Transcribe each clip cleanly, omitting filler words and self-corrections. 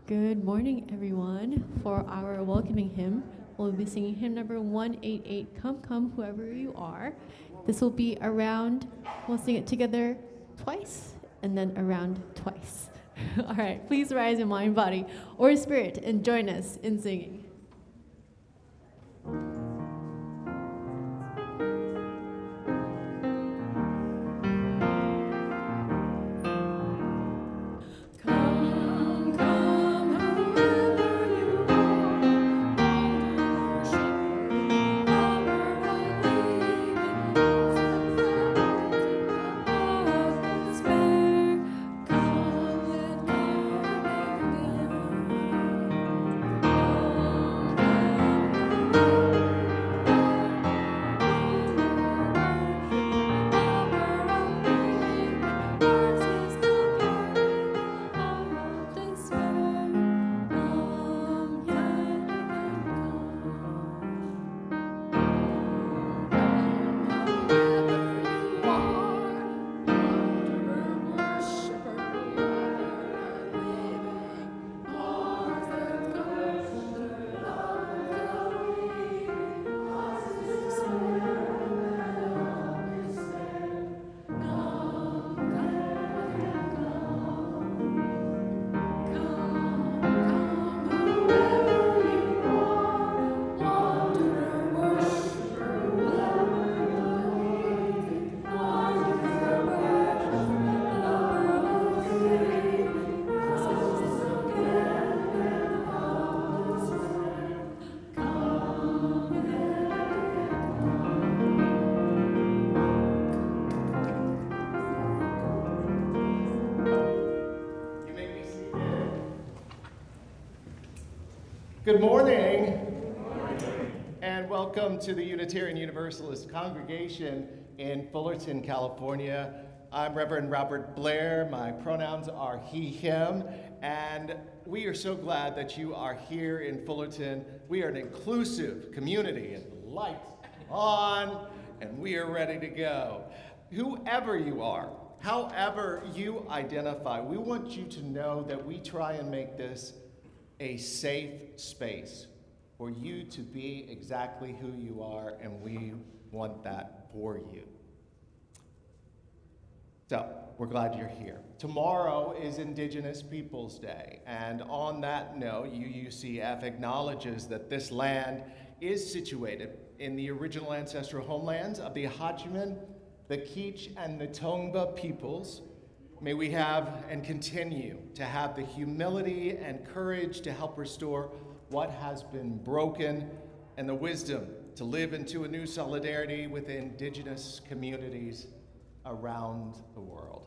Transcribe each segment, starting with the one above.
Good morning, everyone. For our welcoming hymn, we'll be singing hymn number 188, Come, Come, Whoever You Are. This will be around, we'll sing it together twice, and then around twice. All right, please rise in mind, body, or spirit, and join us in singing. Good morning, and welcome to the Unitarian Universalist congregation in Fullerton, California. I'm Reverend Robert Blair. My pronouns are he, him, and we are so glad that you are here in Fullerton. We are an inclusive community, and the lights on, and we are ready to go. Whoever you are, however you identify, we want you to know that we try and make this a safe space for you to be exactly who you are, and we want that for you. So, we're glad you're here. Tomorrow is Indigenous Peoples Day, and on that note, UUCF acknowledges that this land is situated in the original ancestral homelands of the Ahachiman, the Kizh, and the Tongva peoples. May we have and continue to have the humility and courage to help restore what has been broken and the wisdom to live into a new solidarity with Indigenous communities around the world.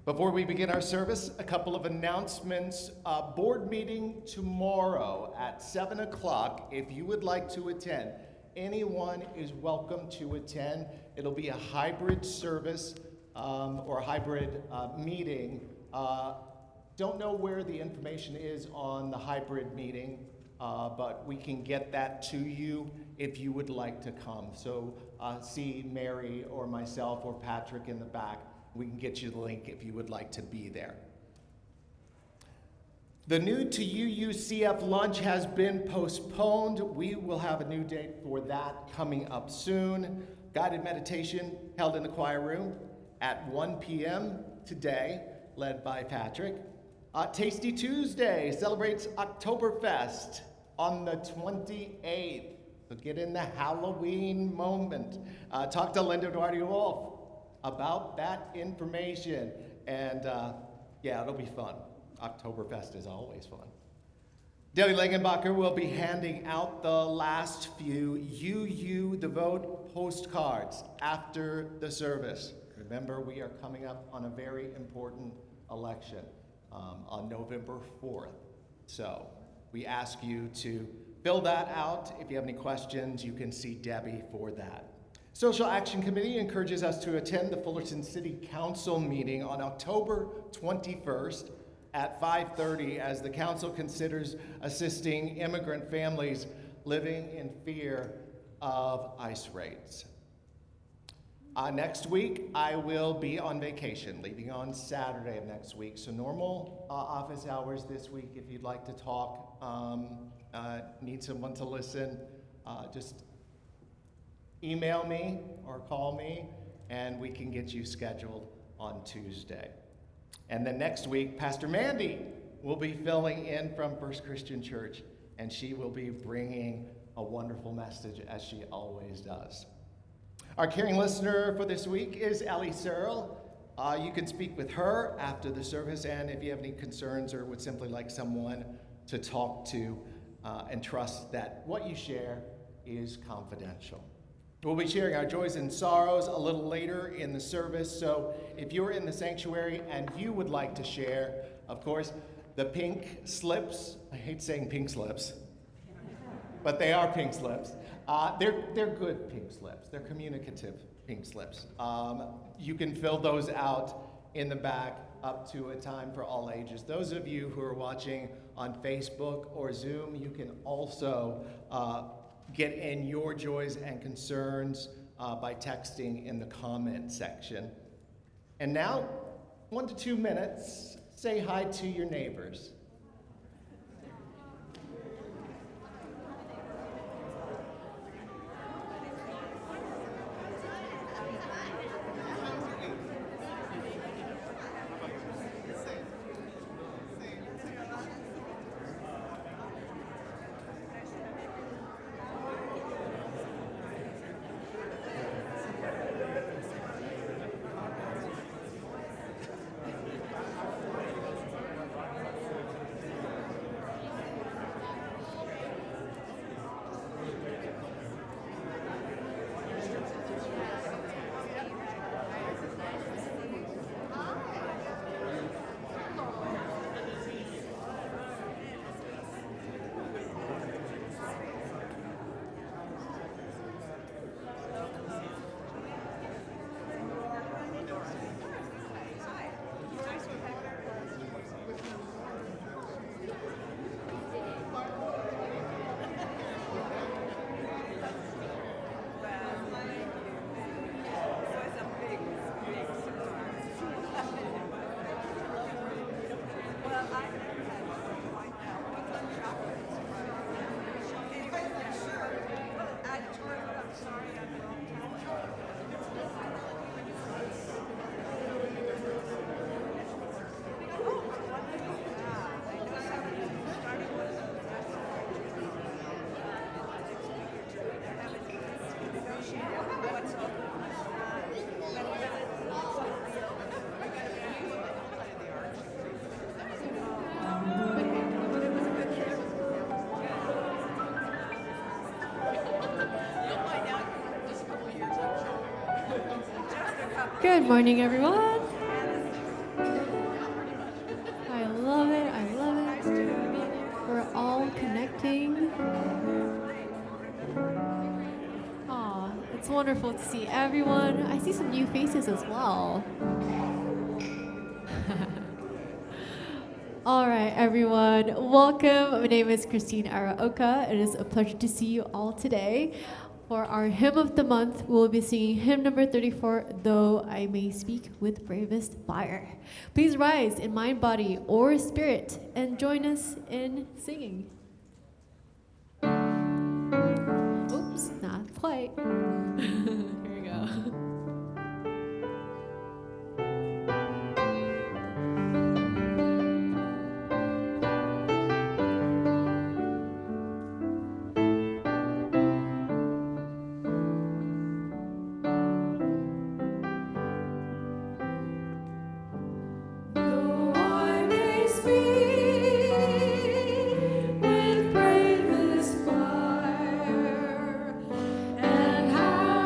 Before we begin our service, a couple of announcements. Board meeting tomorrow at 7 o'clock. If you would like to attend, anyone is welcome to attend. It'll be a hybrid service. Or a hybrid meeting. Don't know where the information is on the hybrid meeting, but we can get that to you if you would like to come. So see Mary or myself or Patrick in the back. We can get you the link if you would like to be there. The new to UUCF lunch has been postponed. We will have a new date for that coming up soon. Guided meditation held in the choir room at 1 p.m. today, led by Patrick. Tasty Tuesday celebrates Oktoberfest on the 28th. So get in the Halloween moment. Talk to Linda Duarte Wolf about that information. And yeah, it'll be fun. Oktoberfest is always fun. Debbie Langenbacher will be handing out the last few UU the Vote postcards after the service. Remember, we are coming up on a very important election on November 4th. So we ask you to fill that out. If you have any questions, you can see Debbie for that. Social Action Committee encourages us to attend the Fullerton City Council meeting on October 21st at 5:30 as the council considers assisting immigrant families living in fear of ICE raids. Next week, I will be on vacation, leaving on Saturday of next week. So normal office hours this week. If you'd like to talk, need someone to listen, just email me or call me, and we can get you scheduled on Tuesday. And then next week, Pastor Mandy will be filling in from First Christian Church, and she will be bringing a wonderful message, as she always does. Our caring listener for this week is Ellie Searle. You can speak with her after the service, and if you have any concerns or would simply like someone to talk to, and trust that what you share is confidential. We'll be sharing our joys and sorrows a little later in the service, so if you're in the sanctuary and you would like to share, of course, the pink slips, I hate saying pink slips, but they are pink slips. They're good pink slips. They're communicative pink slips. You can fill those out in the back up to a time for all ages. Those of you who are watching on Facebook or Zoom, you can also get in your joys and concerns by texting in the comment section. And now, 1 to 2 minutes, say hi to your neighbors. Good morning, everyone. I love it. I love it. We're all connecting. Aw, it's wonderful to see everyone. I see some new faces as well. All right, everyone. Welcome. My name is Christine Araoka. It is a pleasure to see you all today. For our hymn of the month, we will be singing hymn number 34, Though I May Speak with Bravest Fire. Please rise in mind, body, or spirit and join us in singing. Oops, not quite. Here we go. With bravest fire, and how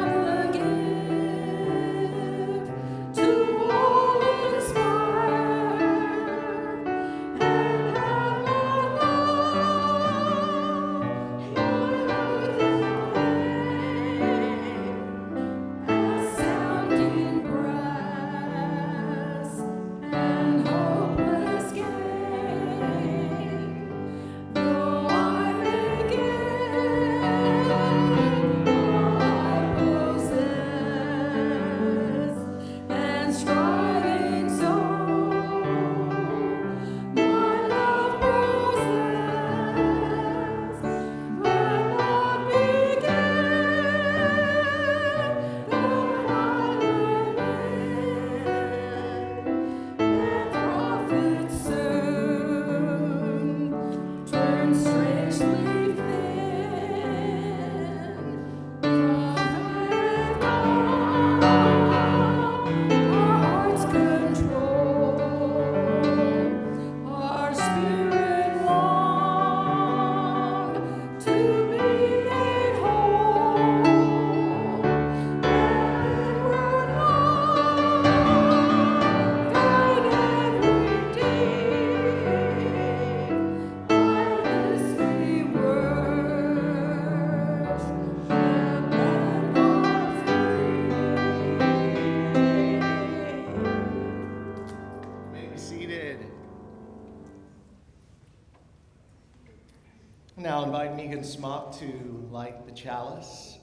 Now invite Megan Smock to light the chalice.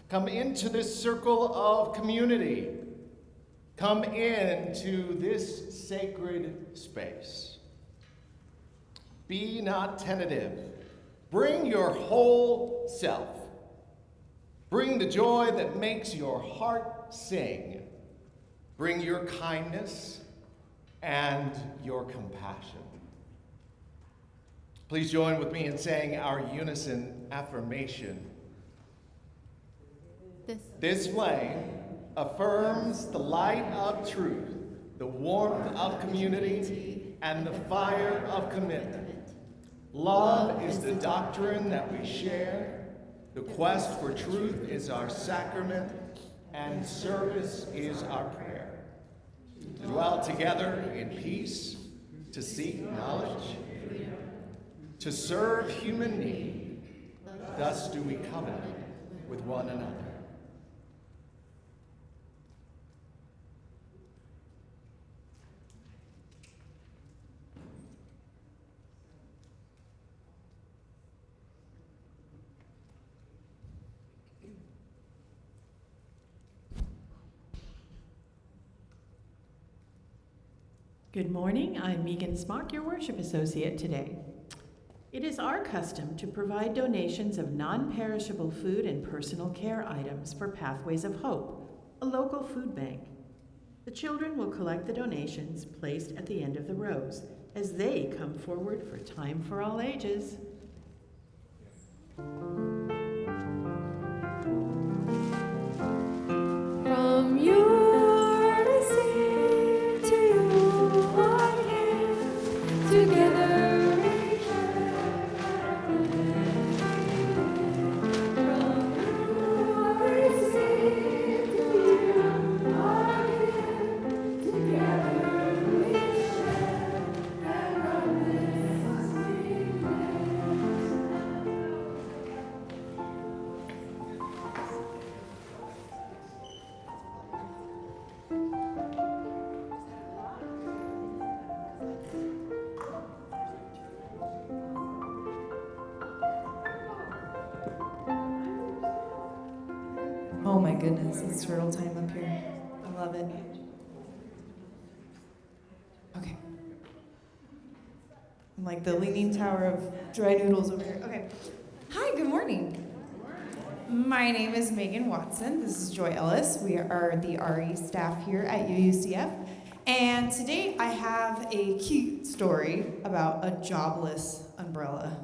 Come into this circle of community. Come into this sacred space. Be not tentative. Bring your whole self. Bring the joy that makes your heart sing. Bring your kindness and your compassion. Please join with me in saying our unison affirmation. This flame affirms the light of truth, the warmth of community, and the fire of commitment. Love is the doctrine that we share. The quest for truth is our sacrament, and service is our prayer. To dwell together in peace, to seek knowledge, to serve human need, thus do we covenant with one another. Good morning, I'm Megan Smock, your worship associate today. It is our custom to provide donations of non-perishable food and personal care items for Pathways of Hope, a local food bank. The children will collect the donations placed at the end of the rows as they come forward for Time for All Ages. From your sea to your hand, together we share. From your sea to your hand, together we share. And from this we Oh my goodness, it's turtle time up here. I love it. Okay. I'm like the leaning tower of dry noodles over here. Okay. Hi, good morning. My name is Megan Watson. This is Joy Ellis. We are the RE staff here at UUCF. And today I have a cute story about a jobless umbrella.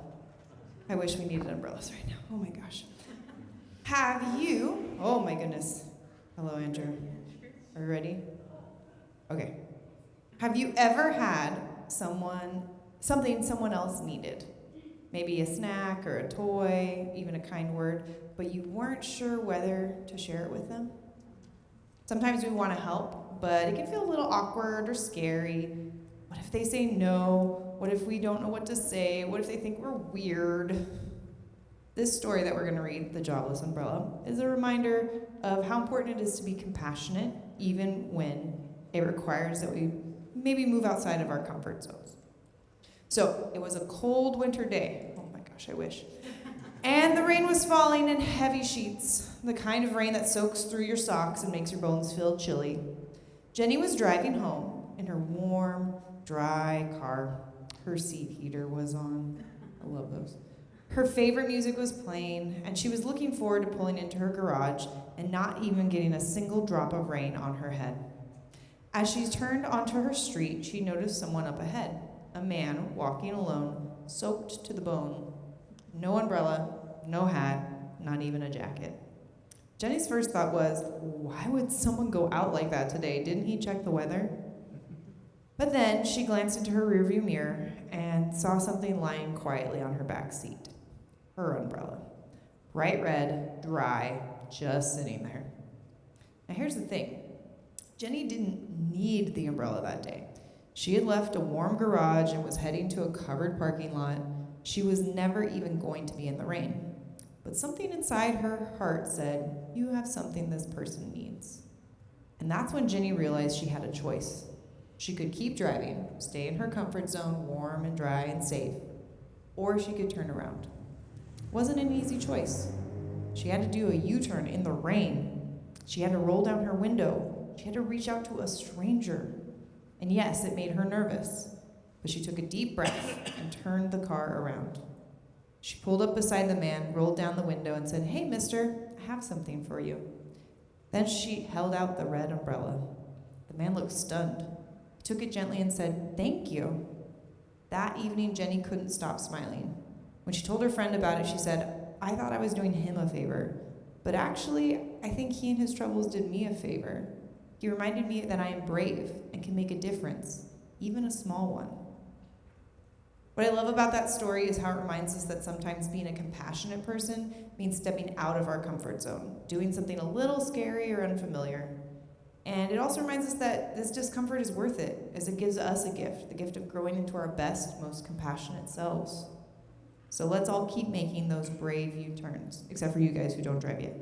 I wish we needed umbrellas right now. Oh my gosh. Have you, oh my goodness. Hello, Andrew. Are you ready? Okay. Have you ever had something someone else needed? Maybe a snack or a toy, even a kind word, but you weren't sure whether to share it with them? Sometimes we want to help, but it can feel a little awkward or scary. What if they say no? What if we don't know what to say? What if they think we're weird? This story that we're going to read, The Jobless Umbrella, is a reminder of how important it is to be compassionate, even when it requires that we maybe move outside of our comfort zones. So, it was a cold winter day. Oh my gosh, I wish. And the rain was falling in heavy sheets, the kind of rain that soaks through your socks and makes your bones feel chilly. Jenny was driving home in her warm, dry car. Her seat heater was on. I love those. Her favorite music was playing, and she was looking forward to pulling into her garage and not even getting a single drop of rain on her head. As she turned onto her street, she noticed someone up ahead, a man walking alone, soaked to the bone. No umbrella, no hat, not even a jacket. Jenny's first thought was, why would someone go out like that today? Didn't he check the weather? But then she glanced into her rearview mirror and saw something lying quietly on her back seat. Her umbrella. Bright red, dry, just sitting there. Now here's the thing. Jenny didn't need the umbrella that day. She had left a warm garage and was heading to a covered parking lot. She was never even going to be in the rain. But something inside her heart said, you have something this person needs. And that's when Jenny realized she had a choice. She could keep driving, stay in her comfort zone, warm and dry and safe. or she could turn around. Wasn't an easy choice. She had to do a U-turn in the rain. She had to roll down her window. She had to reach out to a stranger. And yes, it made her nervous, but she took a deep breath and turned the car around. She pulled up beside the man, rolled down the window, and said, "Hey, mister, I have something for you." Then she held out the red umbrella. The man looked stunned. He took it gently and said, "Thank you." That evening, Jenny couldn't stop smiling. When she told her friend about it, she said, "I thought I was doing him a favor, but actually, I think he and his troubles did me a favor. He reminded me that I am brave and can make a difference, even a small one." What I love about that story is how it reminds us that sometimes being a compassionate person means stepping out of our comfort zone, doing something a little scary or unfamiliar. And it also reminds us that this discomfort is worth it, as it gives us a gift, the gift of growing into our best, most compassionate selves. So let's all keep making those brave U-turns, except for you guys who don't drive yet.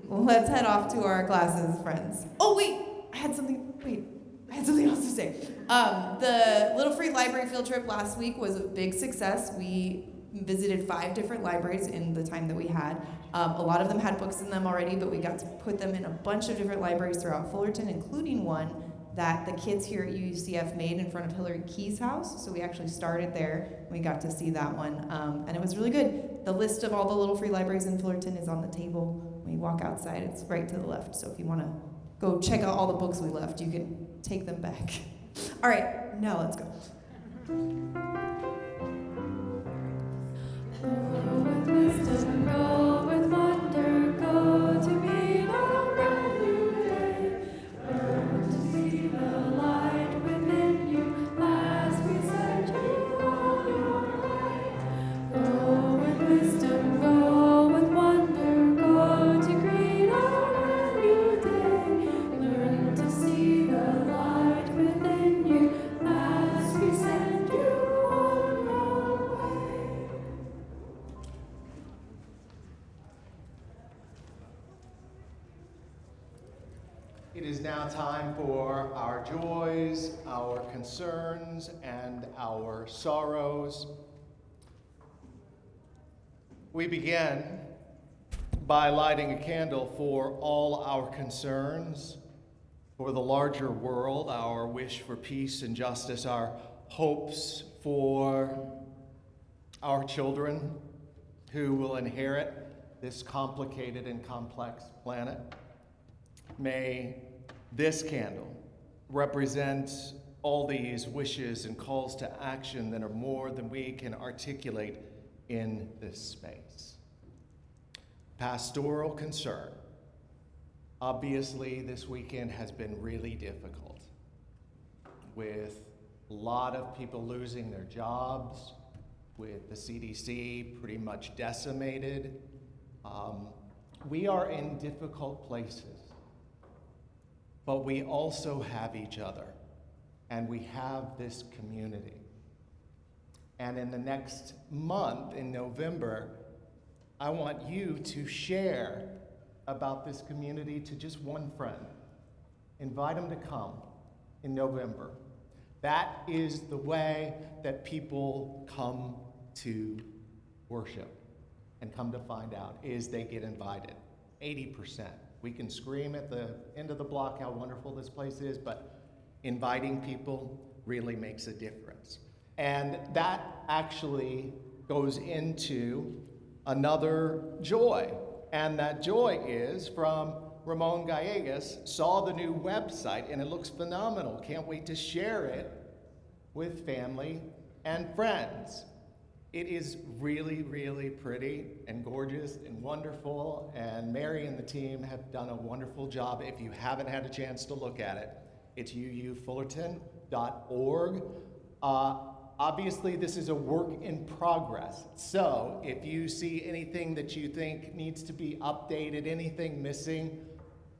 Let's head off to our classes, friends. Oh, wait, I had something else to say. The Little Free Library field trip last week was a big success. We visited 5 different libraries in the time that we had. A lot of them had books in them already, but we got to put them in a bunch of different libraries throughout Fullerton, including one that the kids here at UUCF made in front of Hillary Key's house. So we actually started there. We got to see that one, and it was really good. The list of all the Little Free Libraries in Fullerton is on the table. When you walk outside, it's right to the left. So if you want to go check out all the books we left, you can take them back. All right, now let's go. Go with wisdom, go with wonder, go to meet a brand new day. Learn to see the light within you as we set you on your way. Go with wisdom, go with wonder, go to greet a brand new day. Learn to see the light within you as we send you on your way. It is now time for our joys, our concerns, and our sorrows. We begin by lighting a candle for all our concerns, for the larger world, our wish for peace and justice, our hopes for our children who will inherit this complicated and complex planet. May this candle represent all these wishes and calls to action that are more than we can articulate in this space. Pastoral concern. Obviously, this weekend has been really difficult, with a lot of people losing their jobs, with the CDC pretty much decimated. We are in difficult places, but we also have each other, and we have this community. And in the next month, in November, I want you to share about this community to just one friend. Invite them to come in November. That is the way that people come to worship and come to find out, is they get invited. 80%. We can scream at the end of the block how wonderful this place is, but inviting people really makes a difference. And that actually goes into another joy. And that joy is from Ramon Gallegos. Saw the new website and it looks phenomenal. Can't wait to share it with family and friends. It is really, really pretty and gorgeous and wonderful, and Mary and the team have done a wonderful job. If you haven't had a chance to look at it, it's uufullerton.org. Obviously, this is a work in progress, so if you see anything that you think needs to be updated, anything missing,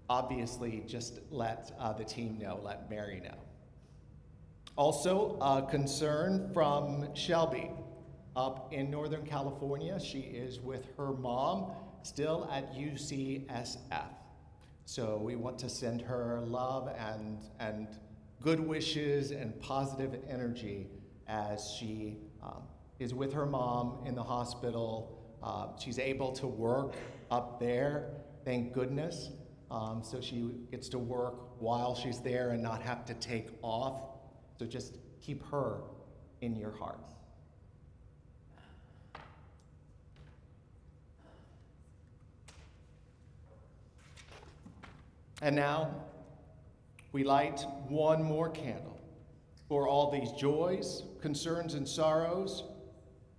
obviously just let the team know, let Mary know. Also, a concern from Shelby up in Northern California. She is with her mom, still at UCSF. So we want to send her love and good wishes and positive energy as she is with her mom in the hospital. She's able to work up there, thank goodness. So she gets to work while she's there and not have to take off. So just keep her in your hearts. And now, we light one more candle for all these joys, concerns, and sorrows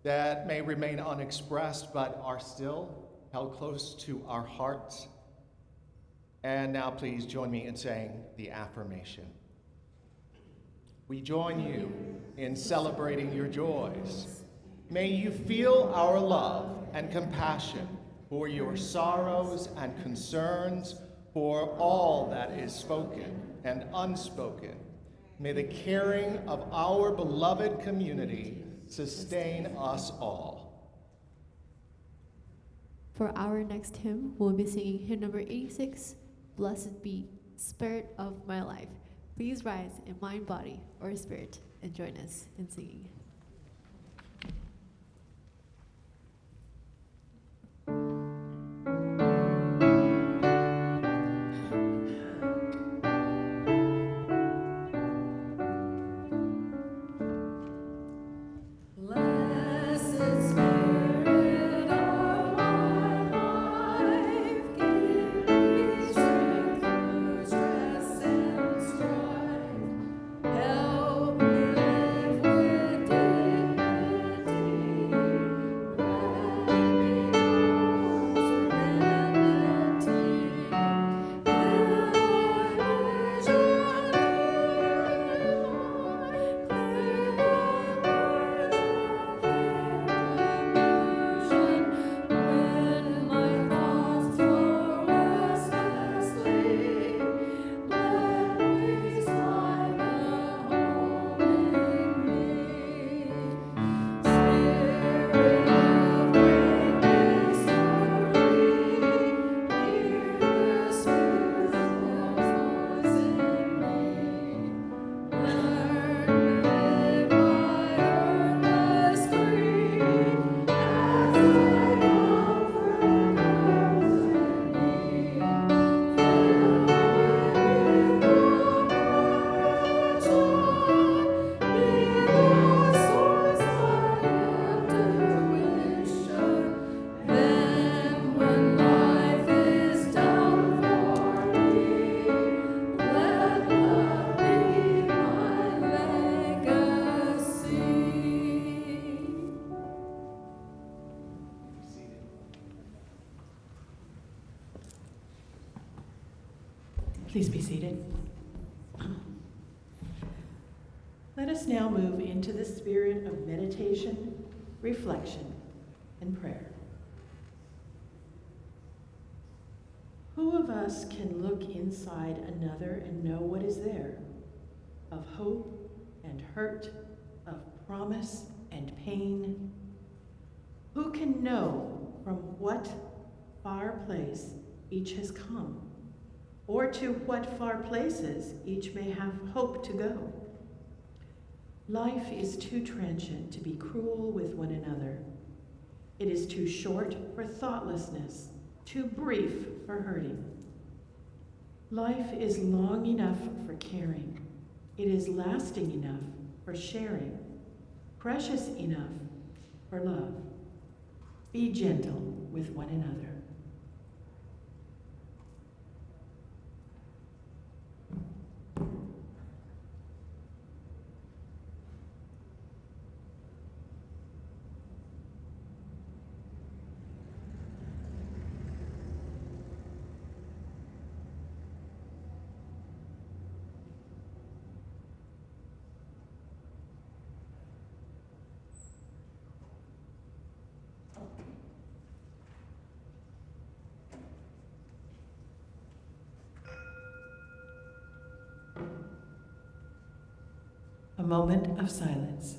that may remain unexpressed but are still held close to our hearts. And now please join me in saying the affirmation. We join you in celebrating your joys. May you feel our love and compassion for your sorrows and concerns, for all that is spoken and unspoken. May the caring of our beloved community sustain us all. For our next hymn, we'll be singing hymn number 86, Blessed Be, Spirit of My Life. Please rise in mind, body, or spirit and join us in singing. Please be seated. Let us now move into the spirit of meditation, reflection, and prayer. Who of us can look inside another and know what is there? Of hope and hurt, of promise and pain? Who can know from what far place each has come, or to what far places each may have hope to go? Life is too transient to be cruel with one another. It is too short for thoughtlessness, too brief for hurting. Life is long enough for caring. It is lasting enough for sharing, precious enough for love. Be gentle with one another. A moment of silence.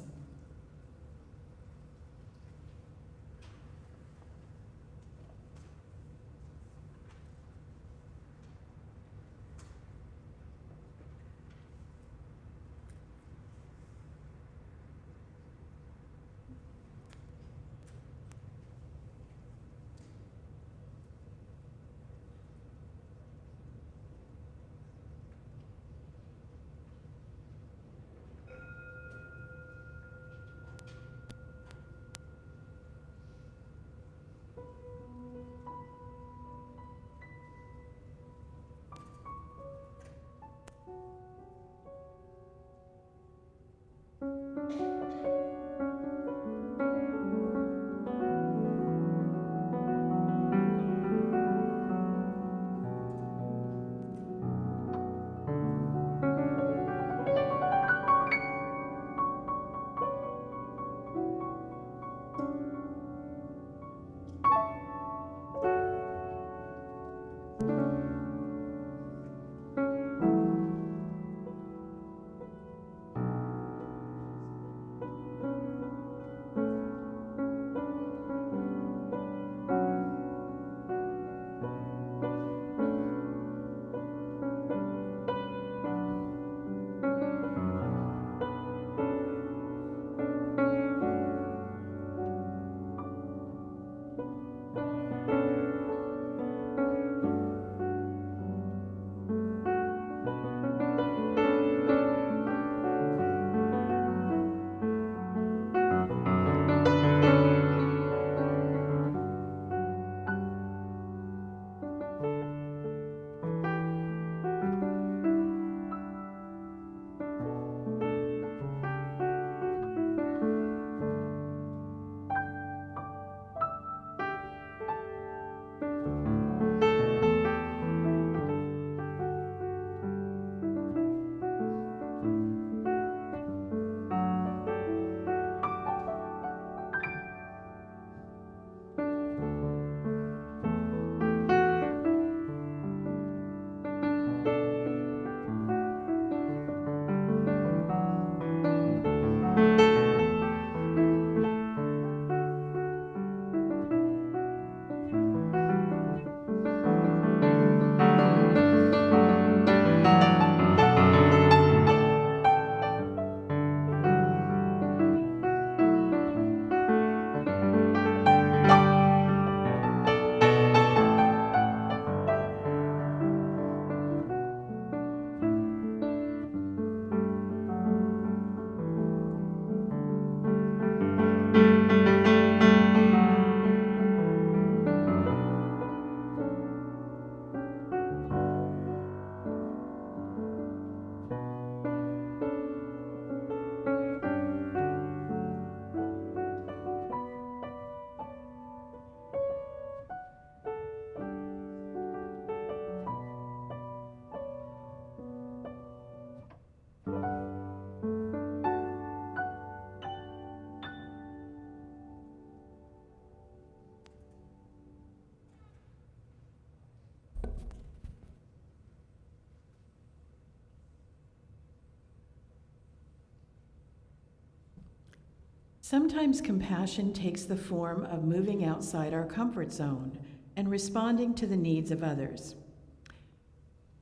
Sometimes compassion takes the form of moving outside our comfort zone and responding to the needs of others.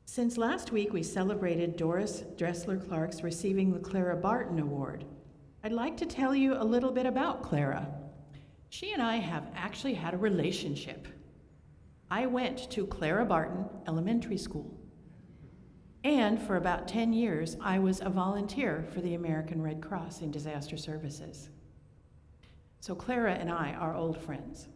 Since last week we celebrated Doris Dressler Clark's receiving the Clara Barton Award, I'd like to tell you a little bit about Clara. She and I have actually had a relationship. I went to Clara Barton Elementary School. And for about 10 years, I was a volunteer for the American Red Cross in disaster services. So Clara and I are old friends.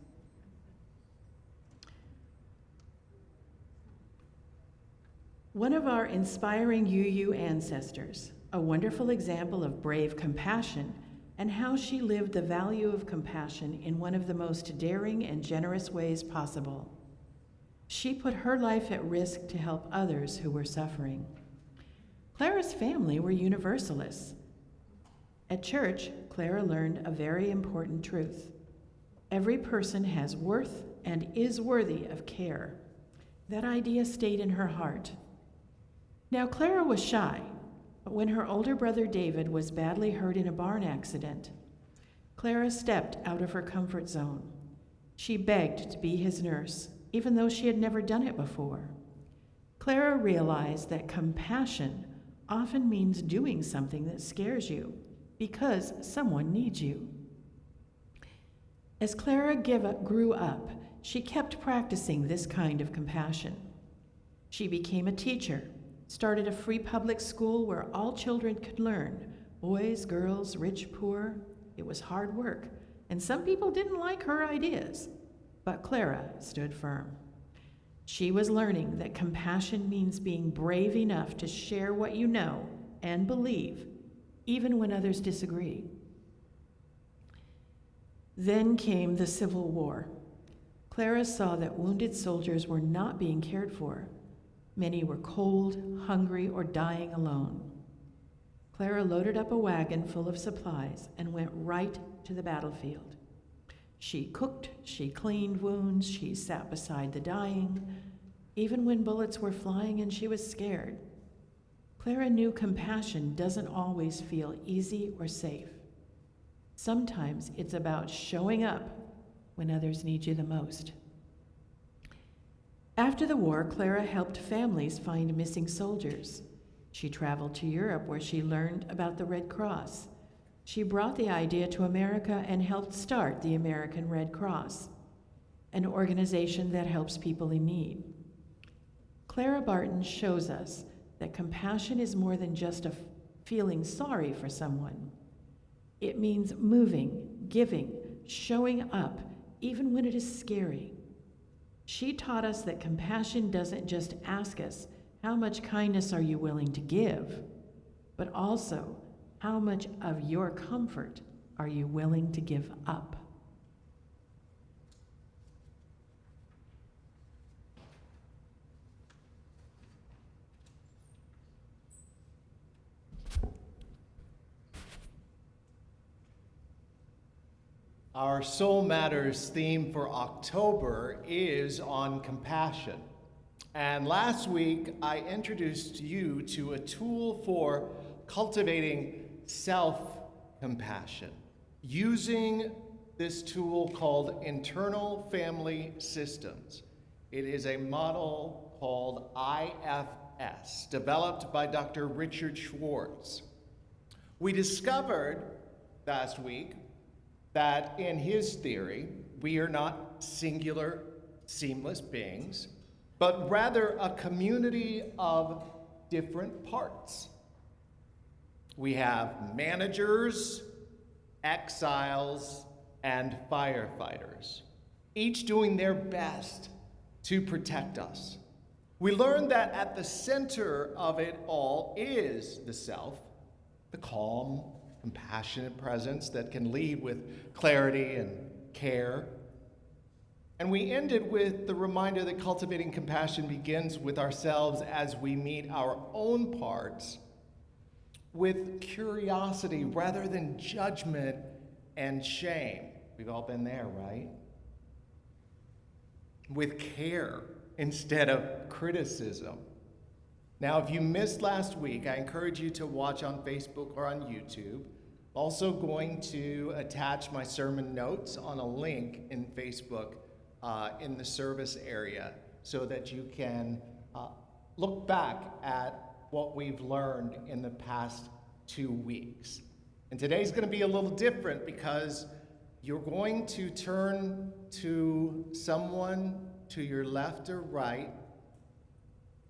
One of our inspiring UU ancestors, a wonderful example of brave compassion and how she lived the value of compassion in one of the most daring and generous ways possible. She put her life at risk to help others who were suffering. Clara's family were Universalists. At church, Clara learned a very important truth. Every person has worth and is worthy of care. That idea stayed in her heart. Now, Clara was shy, but when her older brother David was badly hurt in a barn accident, Clara stepped out of her comfort zone. She begged to be his nurse, even though she had never done it before. Clara realized that compassion often means doing something that scares you because someone needs you. As Clara grew up, she kept practicing this kind of compassion. She became a teacher, started a free public school where all children could learn, boys, girls, rich, poor. It was hard work, and some people didn't like her ideas, but Clara stood firm. She was learning that compassion means being brave enough to share what you know and believe, even when others disagree. Then came the Civil War. Clara saw that wounded soldiers were not being cared for. Many were cold, hungry, or dying alone. Clara loaded up a wagon full of supplies and went right to the battlefield. She cooked, she cleaned wounds, she sat beside the dying, even when bullets were flying and she was scared. Clara knew compassion doesn't always feel easy or safe. Sometimes it's about showing up when others need you the most. After the war, Clara helped families find missing soldiers. She traveled to Europe where she learned about the Red Cross. She brought the idea to America and helped start the American Red Cross, an organization that helps people in need. Clara Barton shows us that compassion is more than just a feeling sorry for someone. It means moving, giving, showing up, even when it is scary. She taught us that compassion doesn't just ask us, how much kindness are you willing to give, but also, how much of your comfort are you willing to give up? Our Soul Matters theme for October is on compassion. And last week, I introduced you to a tool for cultivating self-compassion, using this tool called internal family systems. It is a model called IFS, developed by Dr. Richard Schwartz. We discovered last week that in his theory, we are not singular, seamless beings, but rather a community of different parts. We have managers, exiles, and firefighters, each doing their best to protect us. We learned that at the center of it all is the self, the calm, compassionate presence that can lead with clarity and care. And we ended with the reminder that cultivating compassion begins with ourselves as we meet our own parts with curiosity rather than judgment and shame. We've all been there, right? With care instead of criticism. Now, if you missed last week, I encourage you to watch on Facebook or on YouTube. Also going to attach my sermon notes on a link in Facebook in the service area so that you can look back at what we've learned in the past 2 weeks. And today's going to be a little different because you're going to turn to someone to your left or right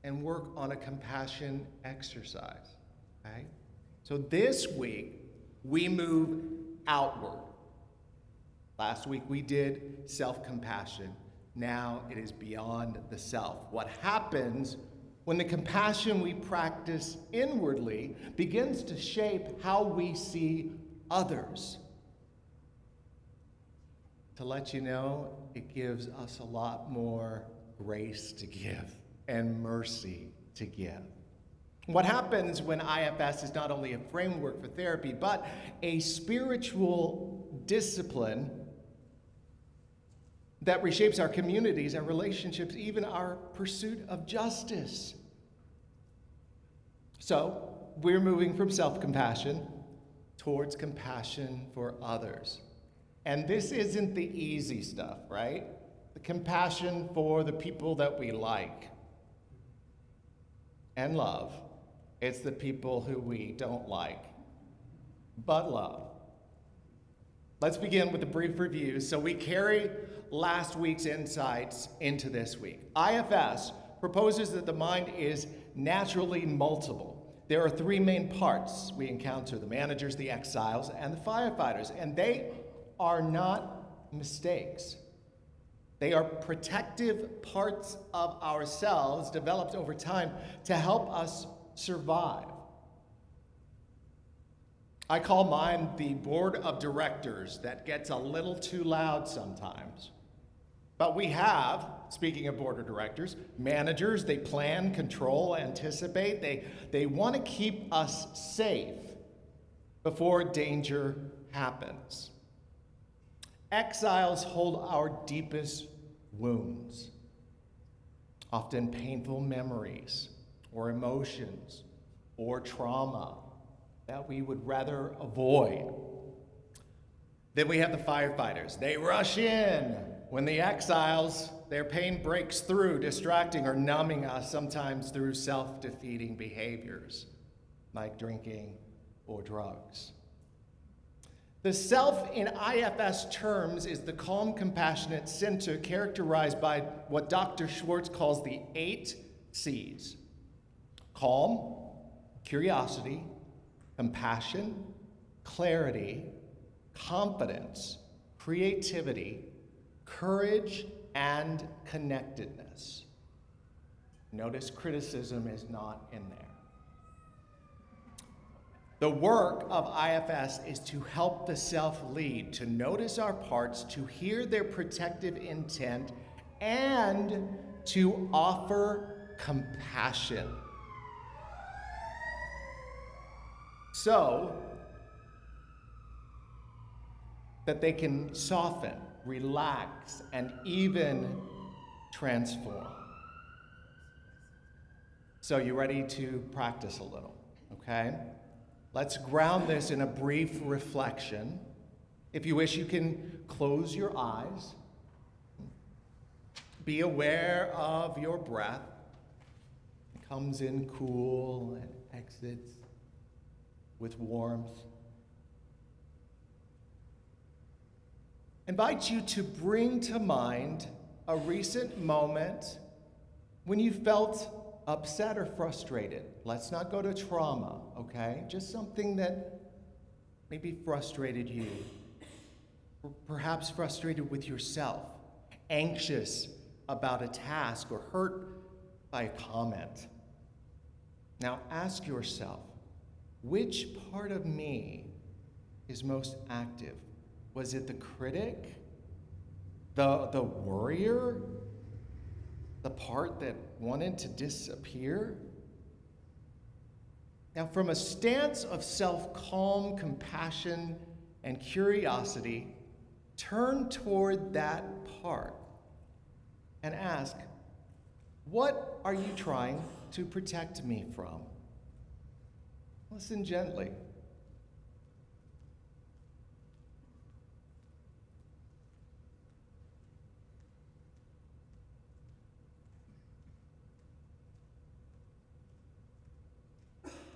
and work on a compassion exercise, okay? So this week, we move outward. Last week we did self-compassion. Now it is beyond the self. What happens when the compassion we practice inwardly begins to shape how we see others? To let you know, it gives us a lot more grace to give and mercy to give. What happens when IFS is not only a framework for therapy, but a spiritual discipline that reshapes our communities, our relationships, even our pursuit of justice. So, we're moving from self-compassion towards compassion for others. And this isn't the easy stuff, right? The compassion for the people that we like and love. It's the people who we don't like, but love. Let's begin with a brief review. So we carry last week's insights into this week. IFS proposes that the mind is naturally multiple. There are 3 main parts we encounter: the managers, the exiles, and the firefighters. And they are not mistakes. They are protective parts of ourselves developed over time to help us survive. I call mine the board of directors that gets a little too loud sometimes. But we have, speaking of board of directors, managers. They plan, control, anticipate. They want to keep us safe before danger happens. Exiles hold our deepest wounds, often painful memories or emotions or trauma that we would rather avoid. Then we have the firefighters. They rush in when the exiles, their pain breaks through, distracting or numbing us, sometimes through self-defeating behaviors like drinking or drugs. The self in IFS terms is the calm, compassionate center characterized by what Dr. Schwartz calls the 8 C's. Calm, curiosity, compassion, clarity, confidence, creativity, courage, and connectedness. Notice criticism is not in there. The work of IFS is to help the self lead, to notice our parts, to hear their protective intent, and to offer compassion. So that they can soften, relax, and even transform. So you ready to practice a little, okay? Let's ground this in a brief reflection. If you wish, you can close your eyes. Be aware of your breath. It comes in cool and exits with warmth. Invite you to bring to mind a recent moment when you felt upset or frustrated. Let's not go to trauma, okay? Just something that maybe frustrated you. Perhaps frustrated with yourself, anxious about a task, or hurt by a comment. Now ask yourself, which part of me is most active? Was it the critic, the worrier, the part that wanted to disappear? Now, from a stance of self-calm, compassion, and curiosity, turn toward that part and ask, what are you trying to protect me from? Listen gently.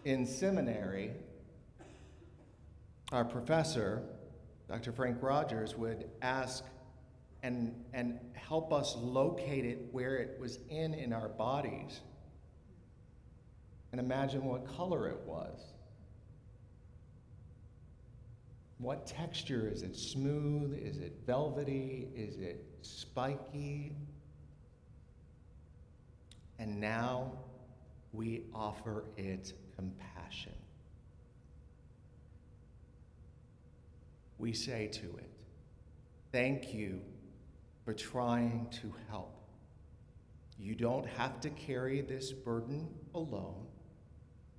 in seminary, our professor, Dr. Frank Rogers, would ask and help us locate it where it was in our bodies. And imagine what color it was. What texture? Is it smooth? Is it velvety? Is it spiky? And now we offer it compassion. We say to it, thank you for trying to help. You don't have to carry this burden alone.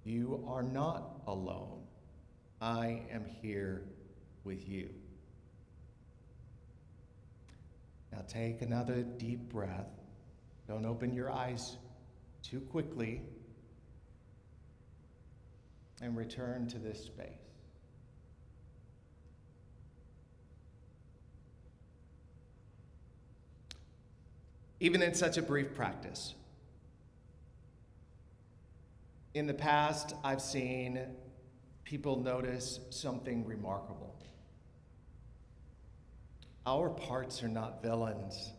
You are not alone. I am here with you. Now take another deep breath. Don't open your eyes too quickly. And return to this space. Even in such a brief practice, in the past, I've seen people notice something remarkable. Our parts are not villains.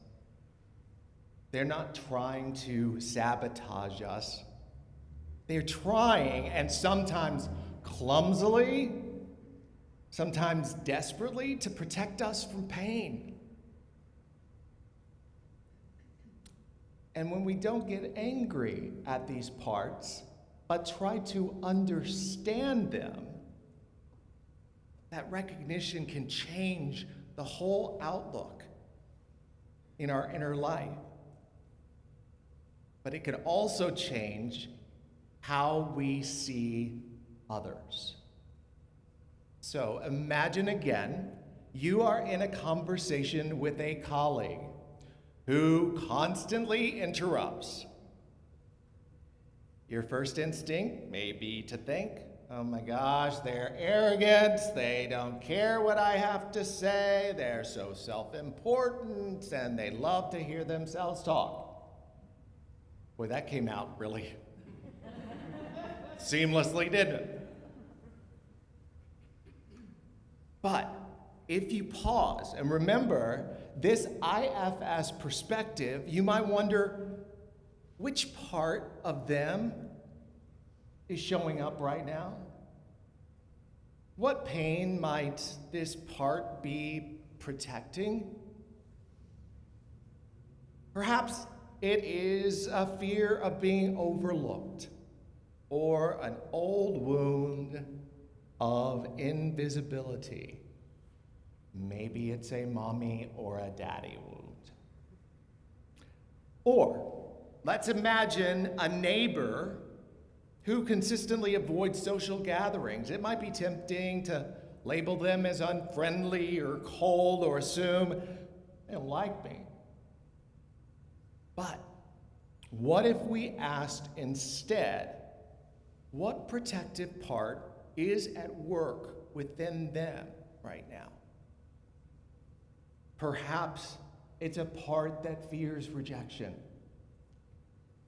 They're not trying to sabotage us. They're trying, and sometimes clumsily, sometimes desperately, to protect us from pain. And when we don't get angry at these parts, but try to understand them, that recognition can change the whole outlook in our inner life. But it can also change how we see others. So imagine again, you are in a conversation with a colleague who constantly interrupts. Your first instinct may be to think, oh my gosh, they're arrogant, they don't care what I have to say, they're so self-important, and they love to hear themselves talk. Boy, that came out really seamlessly, didn't it? But if you pause and remember this IFS perspective, you might wonder, which part of them is showing up right now? What pain might this part be protecting? Perhaps it is a fear of being overlooked, or an old wound of invisibility. Maybe it's a mommy or a daddy wound. Or let's imagine a neighbor who consistently avoids social gatherings. It might be tempting to label them as unfriendly or cold or assume they don't like me. But what if we asked instead, what protective part is at work within them right now? Perhaps it's a part that fears rejection.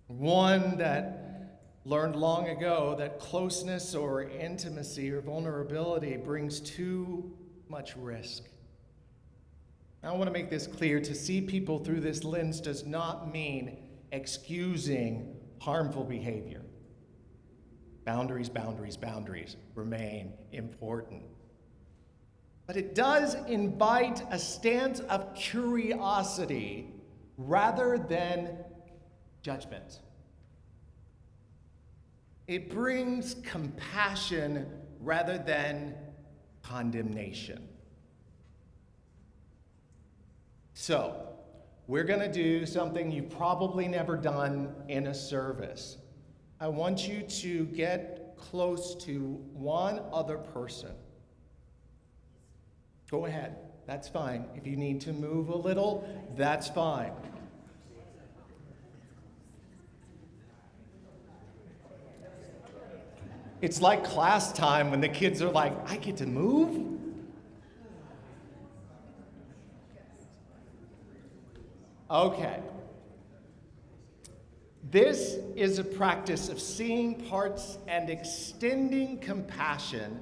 One that learned long ago that closeness or intimacy or vulnerability brings too much risk. I want to make this clear. To see people through this lens does not mean excusing harmful behavior. Boundaries, boundaries, boundaries remain important. But it does invite a stance of curiosity rather than judgment. It brings compassion rather than condemnation. So, we're going to do something you've probably never done in a service. I want you to get close to one other person. Go ahead, that's fine. If you need to move a little, that's fine. It's like class time when the kids are like, I get to move? Okay. This is a practice of seeing parts and extending compassion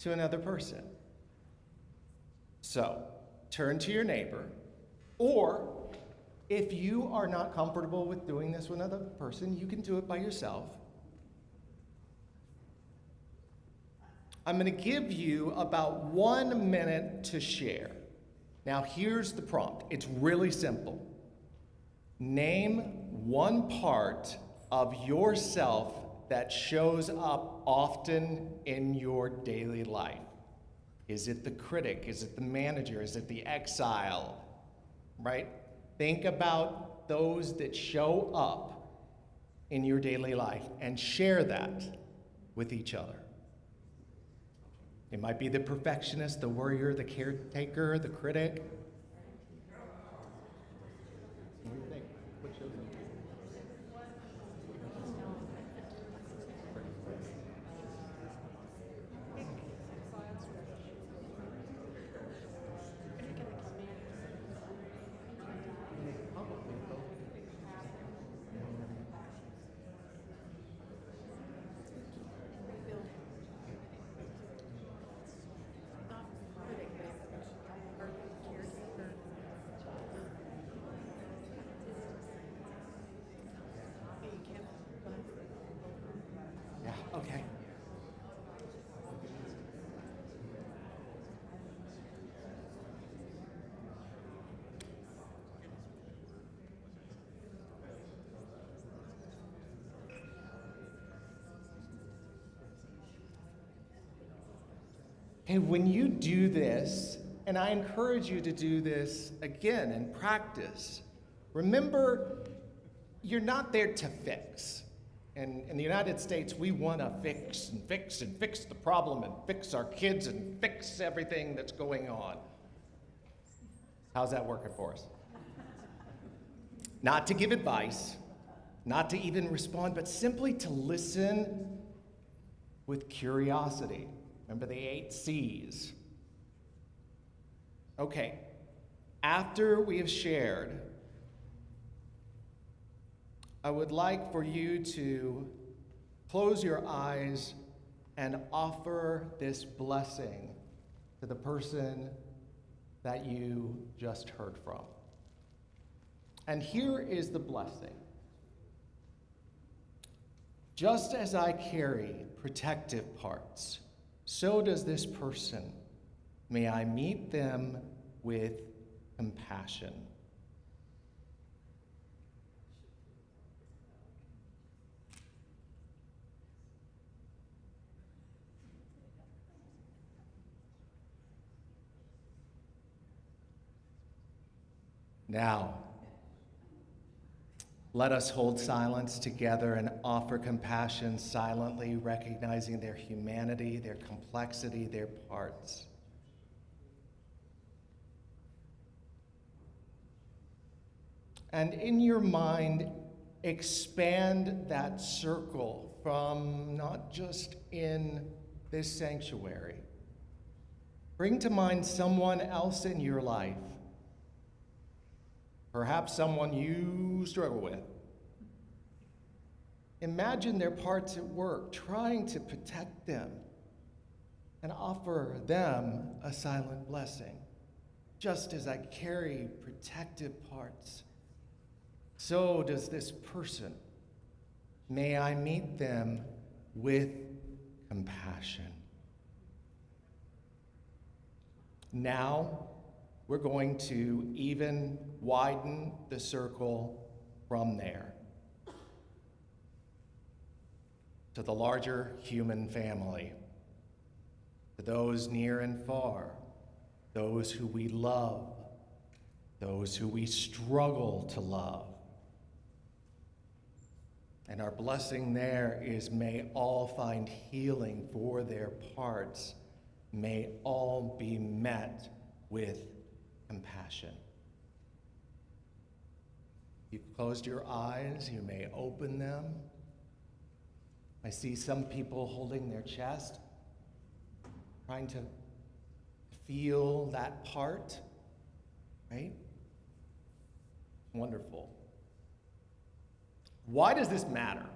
to another person. So, turn to your neighbor, or if you are not comfortable with doing this with another person, you can do it by yourself. I'm going to give you about 1 minute to share. Now, here's the prompt. It's really simple. Name one part of yourself that shows up often in your daily life. Is it the critic? Is it the manager? Is it the exile? Right? Think about those that show up in your daily life and share that with each other. It might be the perfectionist, the worrier, the caretaker, the critic. What do you think? What shows up? Yeah, okay. Hey, when you do this, and I encourage you to do this again and practice, remember, you're not there to fix. And in the United States, we want to fix and fix and fix the problem and fix our kids and fix everything that's going on. How's that working for us? Not to give advice, not to even respond, but simply to listen with curiosity. Remember the 8 C's. Okay, after we have shared, I would like for you to close your eyes and offer this blessing to the person that you just heard from. And here is the blessing. Just as I carry protective parts, so does this person. May I meet them with compassion. Now, let us hold silence together and offer compassion silently, recognizing their humanity, their complexity, their parts. And in your mind, expand that circle from not just in this sanctuary. Bring to mind someone else in your life. Perhaps someone you struggle with. Imagine their parts at work, trying to protect them and offer them a silent blessing. Just as I carry protective parts, so does this person. May I meet them with compassion. Now, we're going to even widen the circle from there to the larger human family, to those near and far, those who we love, those who we struggle to love. And our blessing there is, may all find healing for their parts. May all be met with compassion. You've closed your eyes, you may open them. I see some people holding their chest, trying to feel that part, right? Wonderful. Why does this matter?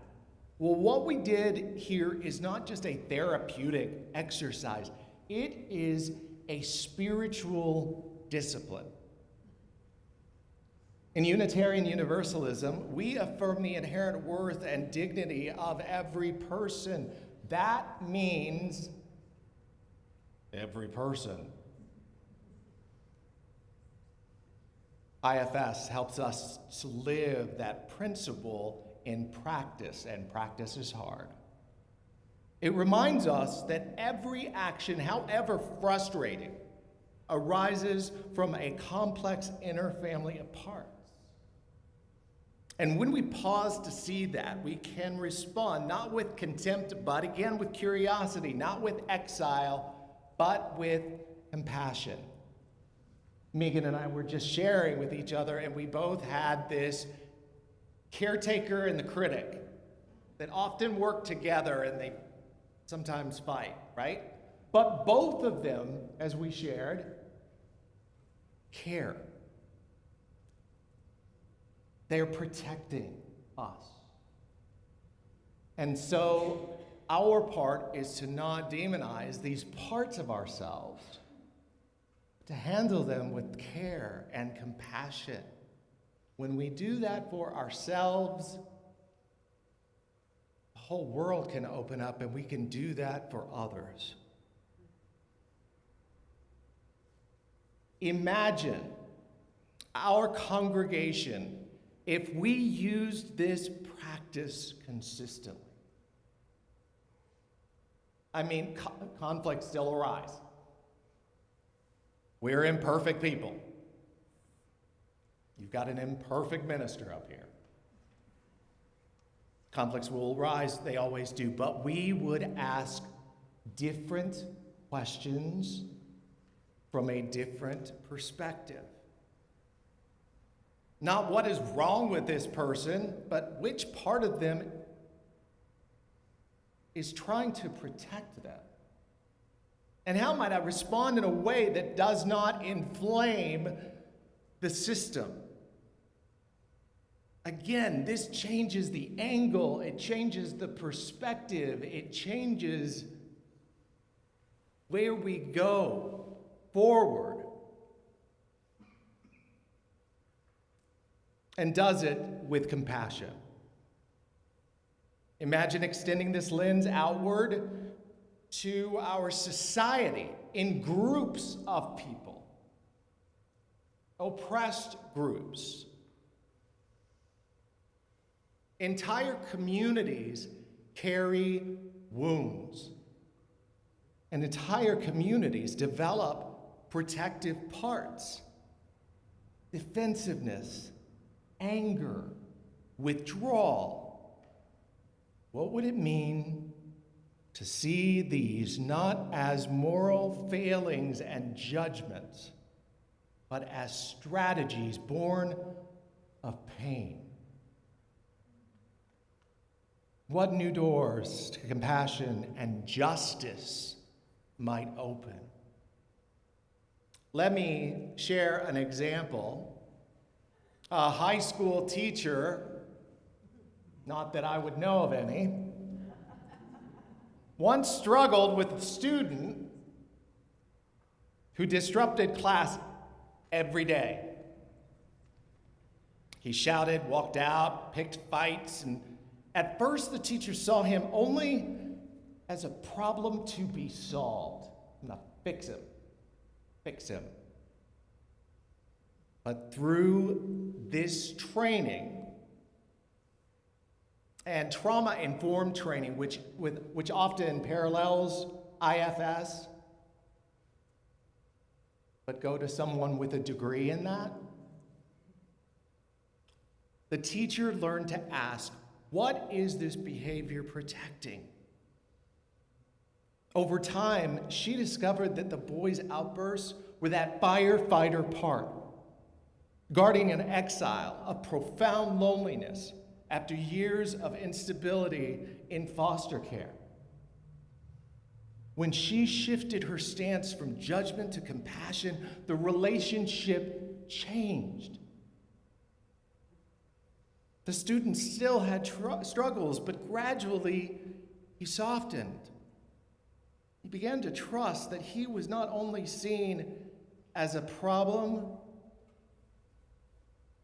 Well, what we did here is not just a therapeutic exercise, it is a spiritual discipline. In Unitarian Universalism, we affirm the inherent worth and dignity of every person. That means every person. IFS helps us to live that principle in practice, and practice is hard. It reminds us that every action, however frustrating, arises from a complex inner family of parts. And when we pause to see that, we can respond not with contempt, but again with curiosity, not with exile, but with compassion. Megan and I were just sharing with each other, and we both had this caretaker and the critic that often work together, and they sometimes fight, right? But both of them, as we shared, care. They're protecting us. And so our part is to not demonize these parts of ourselves, to handle them with care and compassion. When we do that for ourselves, the whole world can open up, and we can do that for others. Imagine our congregation if we used this practice consistently. I mean, conflicts still arise. We're imperfect people. You've got an imperfect minister up here. Conflicts will arise, they always do, but we would ask different questions from a different perspective. Not what is wrong with this person, but which part of them is trying to protect them. And how might I respond in a way that does not inflame the system? Again, this changes the angle, it changes the perspective, it changes where we go forward. And does it with compassion. Imagine extending this lens outward to our society in groups of people, oppressed groups. Entire communities carry wounds, and entire communities develop protective parts, defensiveness, anger, withdrawal. What would it mean to see these not as moral failings and judgments, but as strategies born of pain? What new doors to compassion and justice might open? Let me share an example. A high school teacher, not that I would know of any, once struggled with a student who disrupted class every day. He shouted, walked out, picked fights, and at first the teacher saw him only as a problem to be solved. Now fix him. But through this training and trauma-informed training, which often parallels IFS, but go to someone with a degree in that, the teacher learned to ask, what is this behavior protecting? Over time, she discovered that the boy's outbursts were that firefighter part, guarding an exile, a profound loneliness after years of instability in foster care. When she shifted her stance from judgment to compassion, the relationship changed. The student still had struggles, but gradually he softened. He began to trust that he was not only seen as a problem,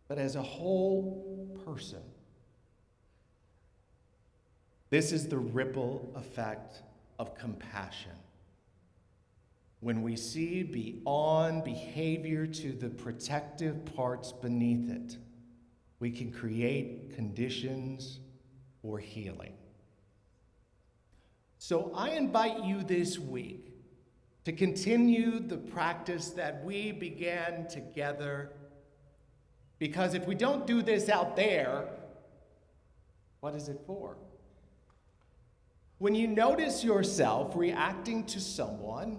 but as a whole person. This is the ripple effect of compassion. When we see beyond behavior to the protective parts beneath it, we can create conditions for healing. So I invite you this week to continue the practice that we began together, because if we don't do this out there, what is it for? When you notice yourself reacting to someone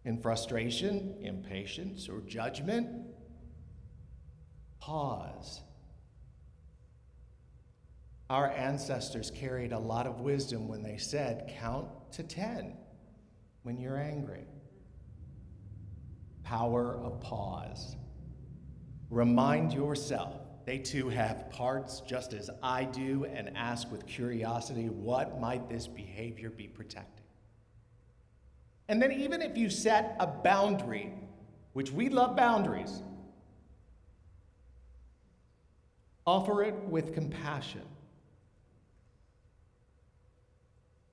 in frustration, impatience, or judgment, pause. Our ancestors carried a lot of wisdom when they said, count to 10 when you're angry. Power of pause. Remind yourself, they too have parts just as I do, and ask with curiosity, what might this behavior be protecting? And then even if you set a boundary, which we love boundaries, offer it with compassion.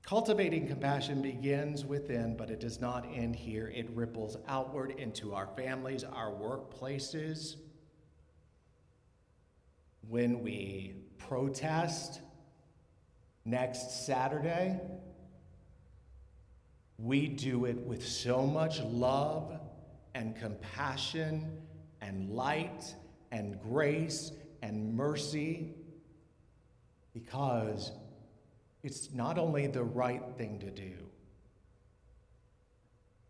Cultivating compassion begins within, but it does not end here. It ripples outward into our families, our workplaces. When we protest next Saturday, we do it with so much love and compassion and light and grace and mercy, because it's not only the right thing to do,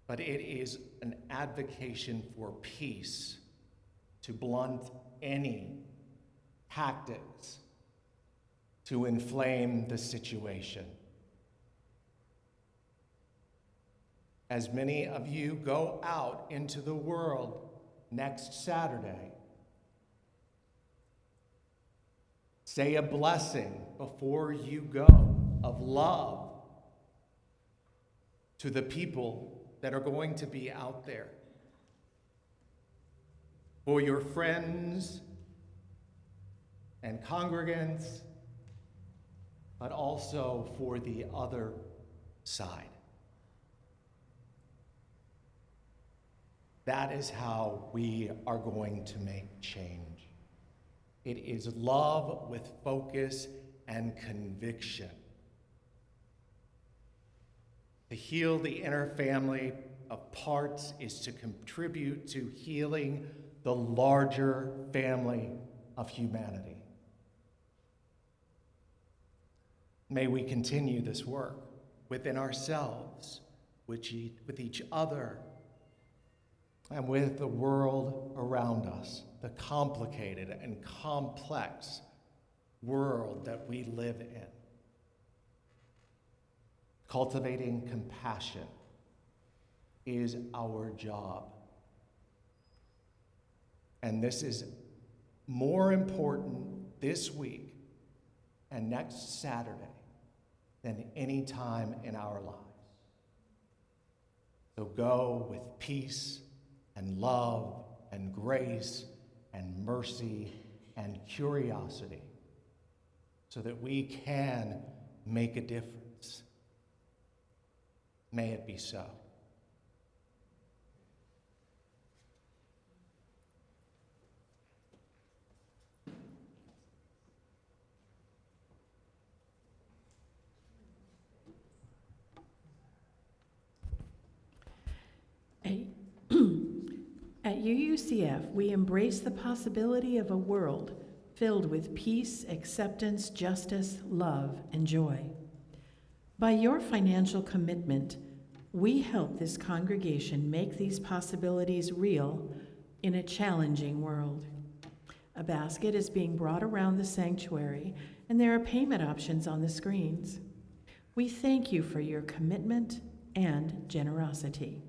but it is an advocacy for peace to blunt any tactics to inflame the situation. As many of you go out into the world next Saturday, say a blessing before you go of love to the people that are going to be out there. For your friends and congregants, but also for the other side. That is how we are going to make change. It is love with focus and conviction. To heal the inner family of parts is to contribute to healing the larger family of humanity. May we continue this work within ourselves, with each other, and with the world around us, the complicated and complex world that we live in. Cultivating compassion is our job. And this is more important this week and next Saturday than any time in our lives. So go with peace and love and grace and mercy and curiosity so that we can make a difference. May it be so. At UUCF, we embrace the possibility of a world filled with peace, acceptance, justice, love, and joy. By your financial commitment, we help this congregation make these possibilities real in a challenging world. A basket is being brought around the sanctuary, and there are payment options on the screens. We thank you for your commitment and generosity.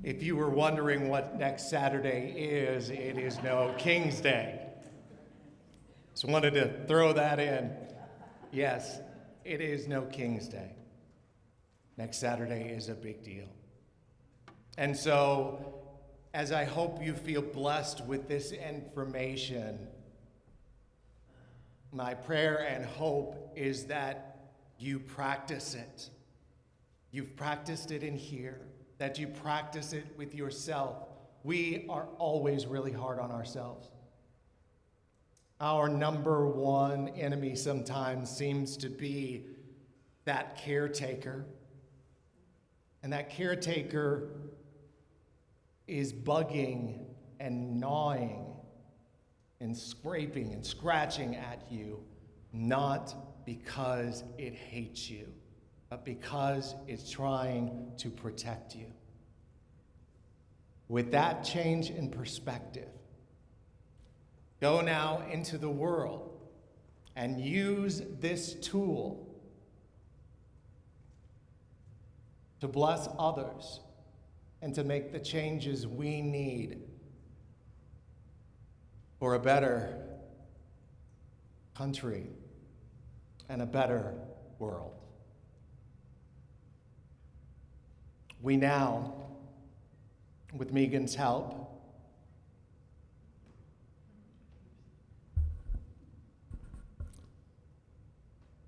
If you were wondering what next Saturday is, it is no King's Day. Just wanted to throw that in. Yes, it is no King's Day. Next Saturday is a big deal. And so, as I hope you feel blessed with this information, my prayer and hope is that you practice it. You've practiced it in here, that you practice it with yourself. We are always really hard on ourselves. Our number one enemy sometimes seems to be that caretaker. And that caretaker is bugging and gnawing and scraping and scratching at you, not because it hates you, but because it's trying to protect you. With that change in perspective, go now into the world and use this tool to bless others and to make the changes we need for a better country and a better world. We now, with Megan's help,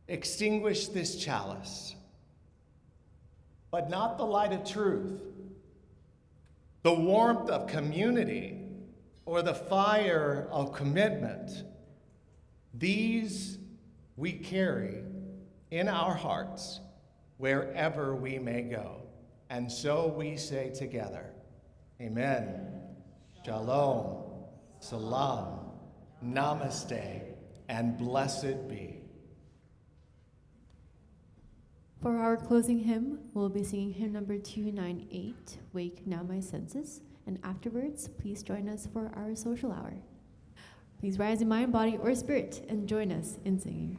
extinguish this chalice, but not the light of truth, the warmth of community, or the fire of commitment. These we carry in our hearts wherever we may go. And so we say together, Amen, Shalom, Salam, Namaste, and blessed be. For our closing hymn, we'll be singing hymn number 298, Wake Now My Senses. And afterwards, please join us for our social hour. Please rise in mind, body, or spirit and join us in singing.